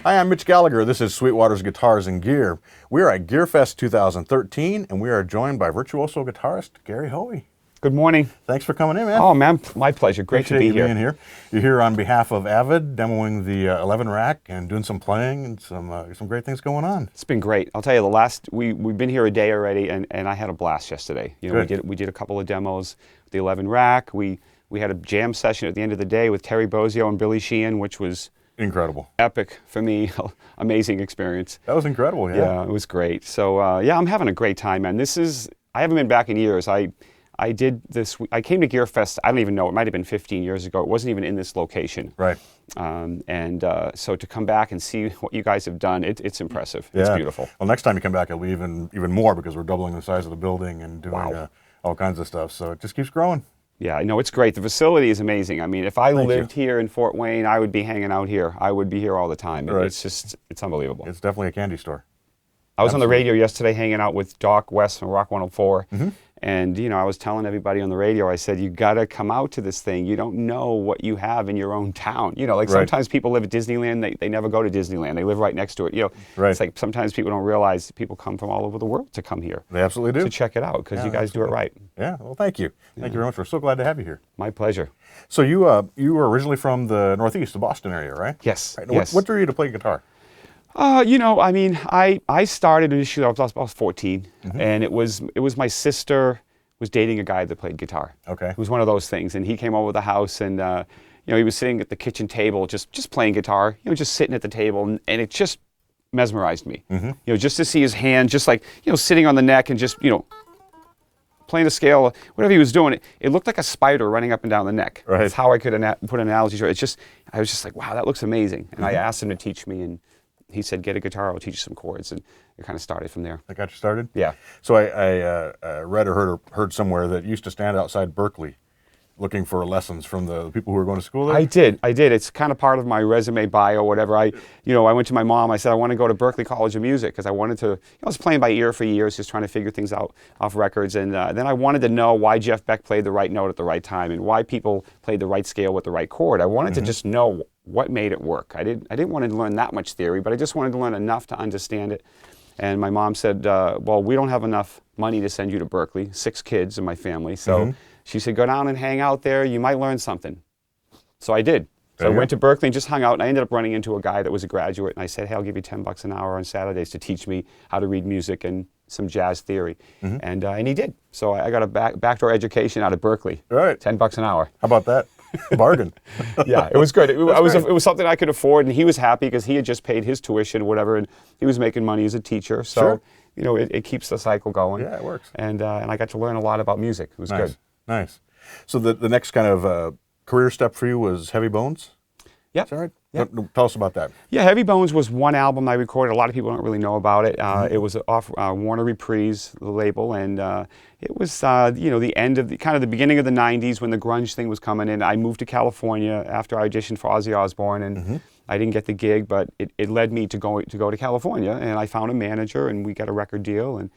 Hi, I'm Mitch Gallagher. This is Sweetwater's Guitars and Gear. We are at GearFest 2013, and we are joined by virtuoso guitarist Gary Hoey. Good morning. Thanks for coming in, man. Oh, man, my pleasure. Great Appreciate to be you here. being here. You're here on behalf of Avid, demoing the 11 rack and doing some playing and some great things going on. It's been great. I'll tell you, we've been here a day already, and I had a blast yesterday. You know, we did a couple of demos with the 11 rack. We had a jam session at the end of the day with Terry Bozzio and Billy Sheehan, which was incredible, epic for me. Amazing experience. That was incredible. Yeah, it was great. So yeah, I'm having a great time, man. I haven't been back in years. I did this. I came to GearFest. I don't even know. It might have been 15 years ago. It wasn't even in this location. Right. So to come back and see what you guys have done, it's impressive. Yeah. It's beautiful. Well, next time you come back, it'll be even more because we're doubling the size of the building and doing all kinds of stuff. So it just keeps growing. Yeah, I know, it's great. The facility is amazing. I mean, if I lived here in Fort Wayne, I would be hanging out here. I would be here all the time. Right. It's unbelievable. It's definitely a candy store. I was on the radio yesterday hanging out with Doc West from Rock 104. Mm-hmm. And, you know, I was telling everybody on the radio, I said, you got to come out to this thing. You don't know what you have in your own town. You know, like sometimes people live at Disneyland, they never go to Disneyland. They live right next to it. You know, it's like sometimes people don't realize people come from all over the world to come here. They absolutely do. To check it out because you guys do it right. Yeah, well, thank you. Thank you very much. We're so glad to have you here. My pleasure. So you were originally from the Northeast, the Boston area, right? Yes. Right. Yes. What drew you to play guitar? You know, I mean, I started initially, I was 14, and it was my sister was dating a guy that played guitar. Okay. It was one of those things, and he came over the house, and you know, he was sitting at the kitchen table, just playing guitar, you know, just sitting at the table, and it just mesmerized me. You know, just to see his hand, just like, you know, sitting on the neck and just, you know, playing a scale, whatever he was doing, it looked like a spider running up and down the neck. Right. That's how I could put an analogy to it. I was just like, wow, that looks amazing. And I asked him to teach me, and he said, get a guitar, I'll teach you some chords. And it kind of started from there. That got you started? Yeah. So I read or heard somewhere that you used to stand outside Berkeley looking for lessons from the people who were going to school there? I did. It's kind of part of my resume bio, whatever. I went to my mom, I said, I want to go to Berklee College of Music because I wanted to, I was playing by ear for years, just trying to figure things out off records. And then I wanted to know why Jeff Beck played the right note at the right time and why people played the right scale with the right chord. I wanted to just know what made it work. I didn't want to learn that much theory, but I just wanted to learn enough to understand it. And my mom said, well, we don't have enough money to send you to Berklee, 6 kids in my family. So she said, go down and hang out there. You might learn something. So I did. So I went to Berklee and just hung out. And I ended up running into a guy that was a graduate. And I said, hey, I'll give you $10 an hour on Saturdays to teach me how to read music and some jazz theory. And he did. So I got a backdoor education out of Berklee. Right. $10 an hour. How about that? Bargain. Yeah, it was good. It was something I could afford, and he was happy because he had just paid his tuition, whatever, and he was making money as a teacher. So, you know, it keeps the cycle going. Yeah, it works. And I got to learn a lot about music. It was good. Nice. So the next kind of career step for you was Heavy Bones? Yep. Is that right? Yep. Tell us about that. Yeah, Heavy Bones was one album I recorded. A lot of people don't really know about it. It was off Warner Reprise, the label, and it was you know, the end of kind of the beginning of the '90s when the grunge thing was coming in. I moved to California after I auditioned for Ozzy Osbourne, and I didn't get the gig, but it led me to go to California, and I found a manager, and we got a record deal, and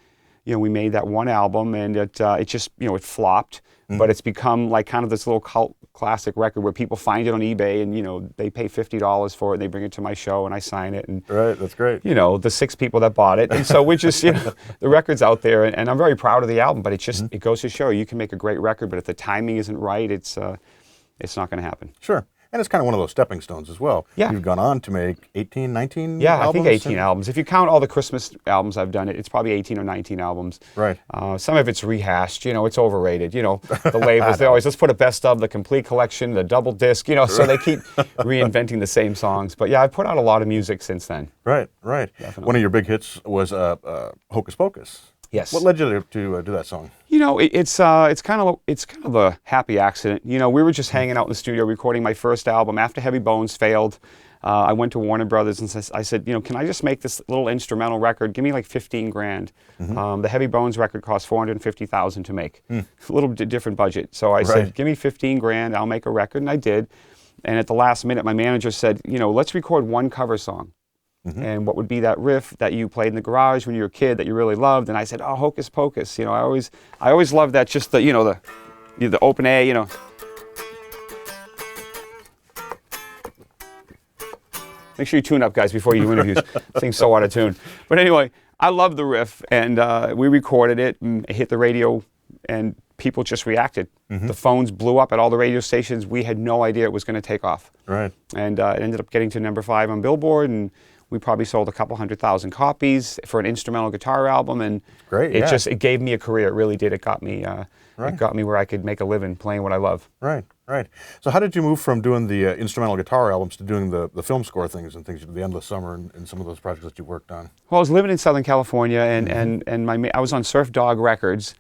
you know, we made that one album, and it just, you know, it flopped. But it's become like kind of this little cult classic record where people find it on eBay and, you know, they pay $50 for it and they bring it to my show and I sign it. And, right, that's great. You know, the 6 people that bought it. And so we just, you know, the record's out there and I'm very proud of the album, but it just, it goes to show you can make a great record, but if the timing isn't right, it's not going to happen. Sure. And it's kind of one of those stepping stones as well. Yeah. You've gone on to make 18, 19 yeah, albums? I think 18 albums. If you count all the Christmas albums I've done, it's probably 18 or 19 albums. Right. Some of it's rehashed, you know, it's overrated. You know, the labels, they always, let's put a best of, the complete collection, the double disc, you know, so they keep reinventing the same songs. But yeah, I've put out a lot of music since then. Right, right. Definitely. One of your big hits was Hocus-Pocus. Yes. What led you to do that song? You know, it's kind of a happy accident. You know, we were just hanging out in the studio recording my first album after Heavy Bones failed. I went to Warner Brothers and I said, you know, can I just make this little instrumental record? Give me like 15 grand. The Heavy Bones record cost $450,000 to make. A little different budget. So I said, give me 15 grand, I'll make a record, and I did. And at the last minute, my manager said, you know, let's record one cover song. And what would be that riff that you played in the garage when you were a kid that you really loved? And I said, oh, Hocus Pocus. You know, I always loved that, just the, you know, the open A, you know. Make sure you tune up, guys, before you do interviews. Thing's so out of tune. But anyway, I love the riff, and we recorded it, and it hit the radio, and people just reacted. The phones blew up at all the radio stations. We had no idea it was going to take off. Right. And it ended up getting to number 5 on Billboard, and we probably sold a couple 100,000 copies for an instrumental guitar album, and Great, it gave me a career. It really did. It got me where I could make a living playing what I love. Right, right. So how did you move from doing the instrumental guitar albums to doing the film score things and things, the Endless Summer and some of those projects that you worked on? Well, I was living in Southern California, and I was on Surf Dog Records,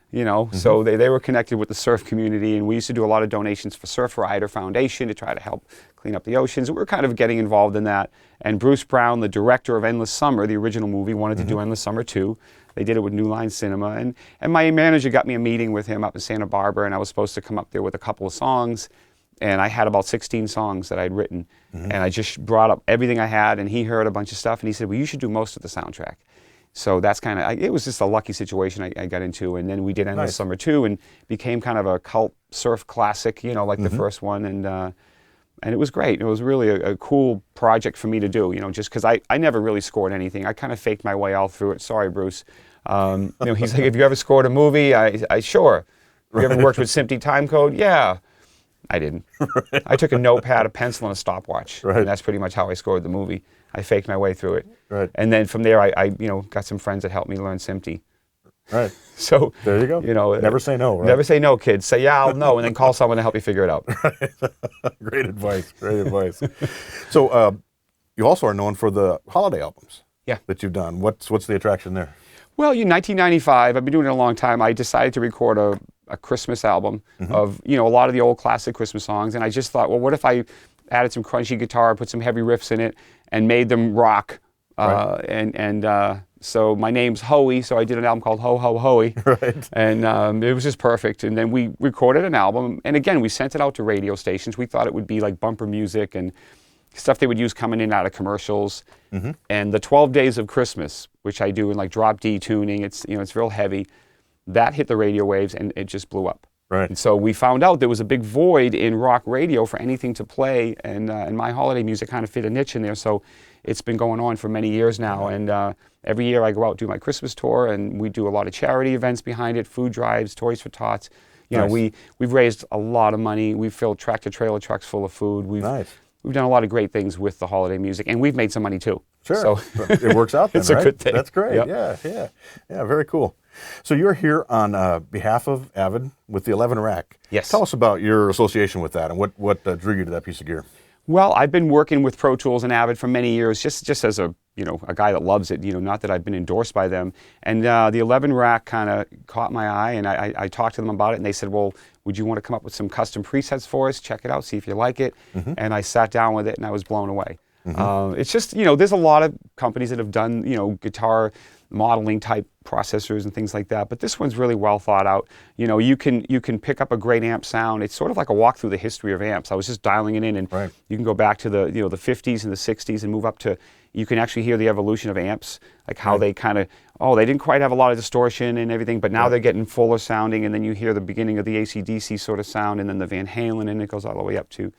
so they were connected with the surf community, and we used to do a lot of donations for Surf Rider Foundation to try to help clean up the oceans. We were kind of getting involved in that, and Bruce Brown, the director of Endless Summer, the original movie, wanted to do Endless Summer 2. They did it with New Line Cinema, and my manager got me a meeting with him up in Santa Barbara, and I was supposed to come up there with a couple of songs, and I had about 16 songs that I'd written, and I just brought up everything I had, and he heard a bunch of stuff, and he said, well, you should do most of the soundtrack. So that's kind of, it was just a lucky situation I got into, and then we did Endless Summer 2, and became kind of a cult surf classic, like the first one, and it was great. It was really a cool project for me to do, just because I never really scored anything. I kind of faked my way all through it. Sorry, Bruce. He's like, have you ever scored a movie? I sure. Have you ever worked with SMPTE timecode? Yeah. I didn't. Right. I took a notepad, a pencil, and a stopwatch. Right. And that's pretty much how I scored the movie. I faked my way through it. Right. And then from there, I got some friends that helped me learn SMPTE. Right. So there you go. Never say no. Right? Never say no, kids. Say yeah, I'll know, and then call someone to help you figure it out. Right. Great advice. Great advice. So you also are known for the holiday albums. Yeah. That you've done. What's the attraction there? Well, in 1995, I've been doing it a long time. I decided to record a Christmas album of a lot of the old classic Christmas songs, and I just thought, well, what if I added some crunchy guitar, put some heavy riffs in it, and made them rock? So my name's Hoey, so I did an album called Ho Ho Hoey, and it was just perfect. And then we recorded an album, and again, we sent it out to radio stations. We thought it would be like bumper music and stuff they would use coming in and out of commercials. And the 12 Days of Christmas, which I do in like drop D tuning, it's real heavy. That hit the radio waves, and it just blew up. Right. And so we found out there was a big void in rock radio for anything to play, and my holiday music kind of fit a niche in there. So it's been going on for many years now, and every year I go out do my Christmas tour, and we do a lot of charity events behind it, food drives, Toys for Tots. We've raised a lot of money. We've filled tractor-trailer trucks full of food. We've done a lot of great things with the holiday music, and we've made some money too. Sure, so it works out then, it's a good thing. That's great, yep. Yeah, very cool. So you're here on behalf of Avid with the 11 rack. Yes. Tell us about your association with that and what drew you to that piece of gear. Well, I've been working with Pro Tools and Avid for many years, just as a guy that loves it. Not that I've been endorsed by them. And the 11 rack kind of caught my eye, and I talked to them about it, and they said, well, would you want to come up with some custom presets for us? Check it out, see if you like it. And I sat down with it, and I was blown away. It's just, there's a lot of companies that have done, guitar modeling type processors and things like that, but this one's really well thought out. You can pick up a great amp sound. It's sort of like a walk through the history of amps. I was just dialing it in, and you can go back to the the 50s and the 60s and move up to, you can actually hear the evolution of amps, like how they kind of, they didn't quite have a lot of distortion and everything, but now they're getting fuller sounding, and then you hear the beginning of the AC/DC sort of sound, and then the Van Halen, and it goes all the way up to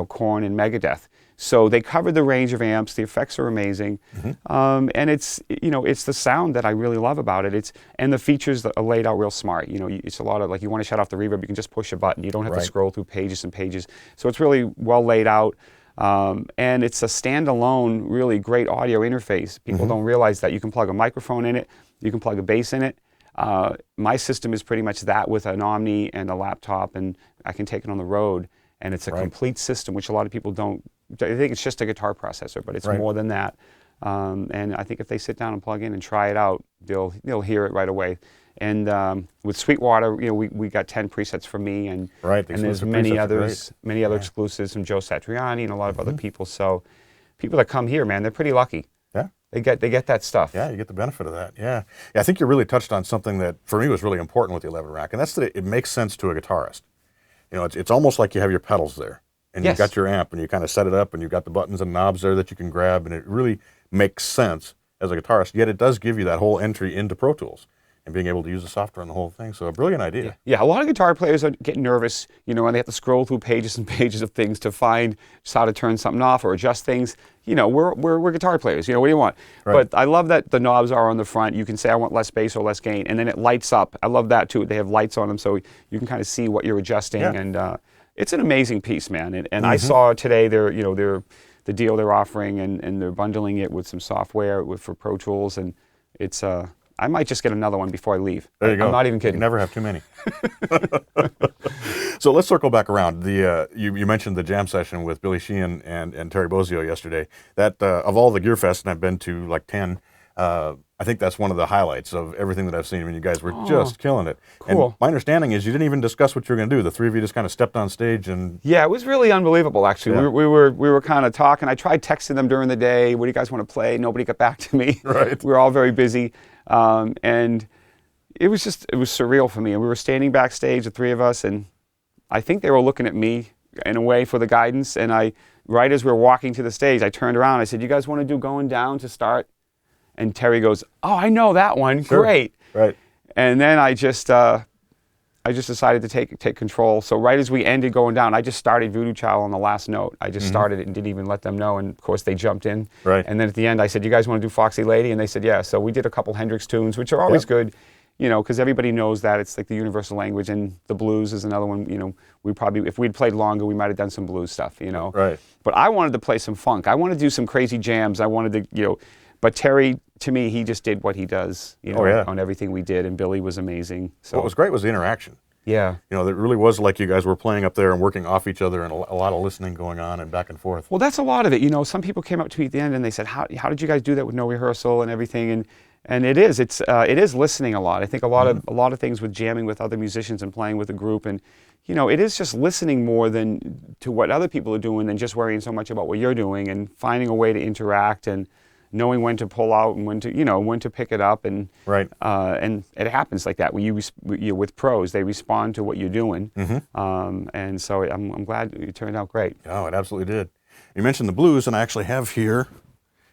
Korn and Megadeth. So they covered the range of amps. The effects are amazing, and it's it's the sound that I really love about it. And the features that are laid out real smart. It's a lot of, like, you want to shut off the reverb, you can just push a button. You don't have to scroll through pages and pages. So it's really well laid out, and it's a standalone, really great audio interface. People don't realize that you can plug a microphone in it, you can plug a bass in it. My system is pretty much that with an Omni and a laptop, and I can take it on the road. And it's a complete system, which a lot of people don't. I think it's just a guitar processor, but it's more than that. And I think if they sit down and plug in and try it out, they'll hear it right away. And with Sweetwater, we got 10 presets from me, and there's many others, many other exclusives from Joe Satriani and a lot of other people. So people that come here, man, they're pretty lucky. Yeah, they get that stuff. Yeah, you get the benefit of that. Yeah, I think you really touched on something that for me was really important with the 11 rack, and that's that it makes sense to a guitarist. It's almost like you have your pedals there, and you've got your amp, and you kind of set it up, and you've got the buttons and knobs there that you can grab, and it really makes sense as a guitarist. Yet it does give you that whole entry into Pro Tools. and being able to use the software on the whole thing. So a brilliant idea. Yeah, a lot of guitar players are getting nervous, and they have to scroll through pages and pages of things to find just how to turn something off or adjust things. We're guitar players. What do you want? Right. But I love that the knobs are on the front. You can say I want less bass or less gain, and then it lights up. I love that too. They have lights on them, so you can kind of see what you're adjusting, and it's an amazing piece, man. And I saw today the deal they're offering, and they're bundling it with some software for Pro Tools, and it's I might just get another one before I leave. There you go. I'm not even kidding. You never have too many. So let's circle back around. You mentioned the jam session with Billy Sheehan and Terry Bozzio yesterday. That of all the GearFest, and I've been to like 10, I think that's one of the highlights of everything that I've seen. I mean, you guys were just killing it. Cool. And my understanding is you didn't even discuss what you were going to do. The three of you just kind of stepped on stage and... Yeah, it was really unbelievable, actually. Yeah. We were kind of talking. I tried texting them during the day. What do you guys want to play? Nobody got back to me. Right. We were all very busy. And it was surreal for me. And we were standing backstage, the three of us, and I think they were looking at me in a way for the guidance. And right as we were walking to the stage, I turned around. I said, "You guys want to do Going Down to start?" And Terry goes, "Oh, I know that one. Sure. Great." Right. And then I just decided to take control. So right as we ended Going Down, I just started Voodoo Child on the last note. I just started it and didn't even let them know. And of course they jumped in. Right. And then at the end I said, "You guys want to do Foxy Lady?" And they said, "Yeah." So we did a couple Hendrix tunes, which are always good, because everybody knows that it's like the universal language. And the blues is another one. We probably, if we'd played longer, we might have done some blues stuff. Right. But I wanted to play some funk. I wanted to do some crazy jams. I wanted to, But Terry, to me, he just did what he does, on everything we did, and Billy was amazing. So What was great was the interaction. Yeah. It really was like you guys were playing up there and working off each other, and a lot of listening going on and back and forth. Well, that's a lot of it. Some people came up to me at the end and they said, "How did you guys do that with no rehearsal and everything?" And it is listening a lot. I think a lot of things with jamming with other musicians and playing with a group, and it is just listening more than to what other people are doing than just worrying so much about what you're doing, and finding a way to interact and knowing when to pull out and when to pick it up, and Right. And it happens like that. With pros, they respond to what you're doing, and so I'm glad it turned out great. Oh, it absolutely did. You mentioned the blues, and I actually have here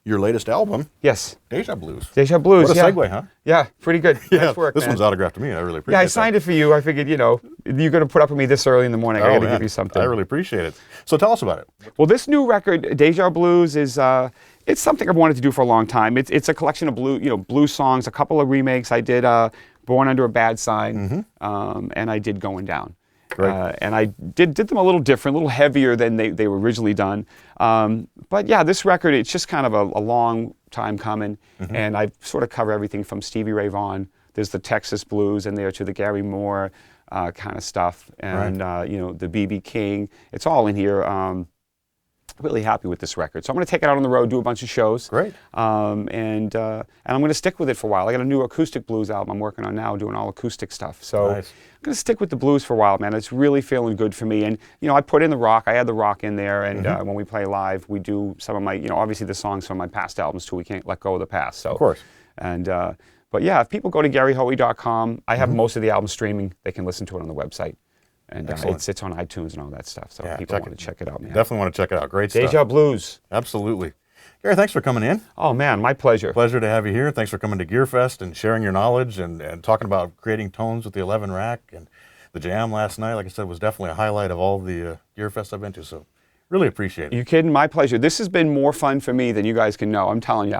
your latest album, Yes, Deja Blues. Deja Blues. What a yeah. segue, huh? Yeah, pretty good. Yeah, Nice work, this man. one's autographed to me. I really appreciate Yeah, I that. signed it for you. I figured, you're going to put up with me this early in the morning. I got to give you something. I really appreciate it. So tell us about it. Well, this new record, Deja Blues, is it's something I've wanted to do for a long time. It's a collection of blues songs, a couple of remakes. I did Born Under a Bad Sign, and I did Going Down. Great. And I did them a little different, a little heavier than they were originally done. But yeah, this record, it's just kind of a long time coming, and I sort of cover everything from Stevie Ray Vaughan. There's the Texas blues in there to the Gary Moore kind of stuff, and the B.B. King. It's all in here. Really happy with this record. So I'm going to take it out on the road, do a bunch of shows. Great. And I'm going to stick with it for a while. I got a new acoustic blues album I'm working on now, doing all acoustic stuff. So Nice. I'm going to stick with the blues for a while, man. It's really feeling good for me. And, I put in the rock. I add the rock in there. And when we play live, we do some of my, obviously the songs from my past albums too. We can't let go of the past. So, Of course. And, but yeah, if people go to GaryHoey.com, I have most of the album streaming. They can listen to it on the website. And it sits on iTunes and all that stuff. So people want to check it out, man. Definitely want to check it out. Great stuff. Deja Blues. Absolutely. Gary, thanks for coming in. Oh, man, my pleasure. Pleasure to have you here. Thanks for coming to GearFest and sharing your knowledge and talking about creating tones with the 11 rack. And the jam last night, like I said, was definitely a highlight of all the GearFest I've been to. So really appreciate it. You kidding? My pleasure. This has been more fun for me than you guys can know. I'm telling you.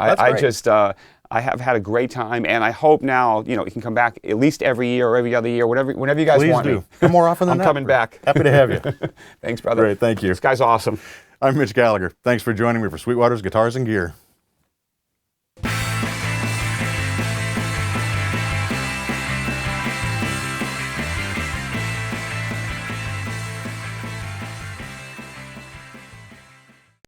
I have had a great time, and I hope now, you can come back at least every year or every other year, whenever you guys want me. Please do. Come more often than that. I'm coming back. Happy to have you. Thanks, brother. Great, thank you. This guy's awesome. I'm Mitch Gallagher. Thanks for joining me for Sweetwater's Guitars and Gear.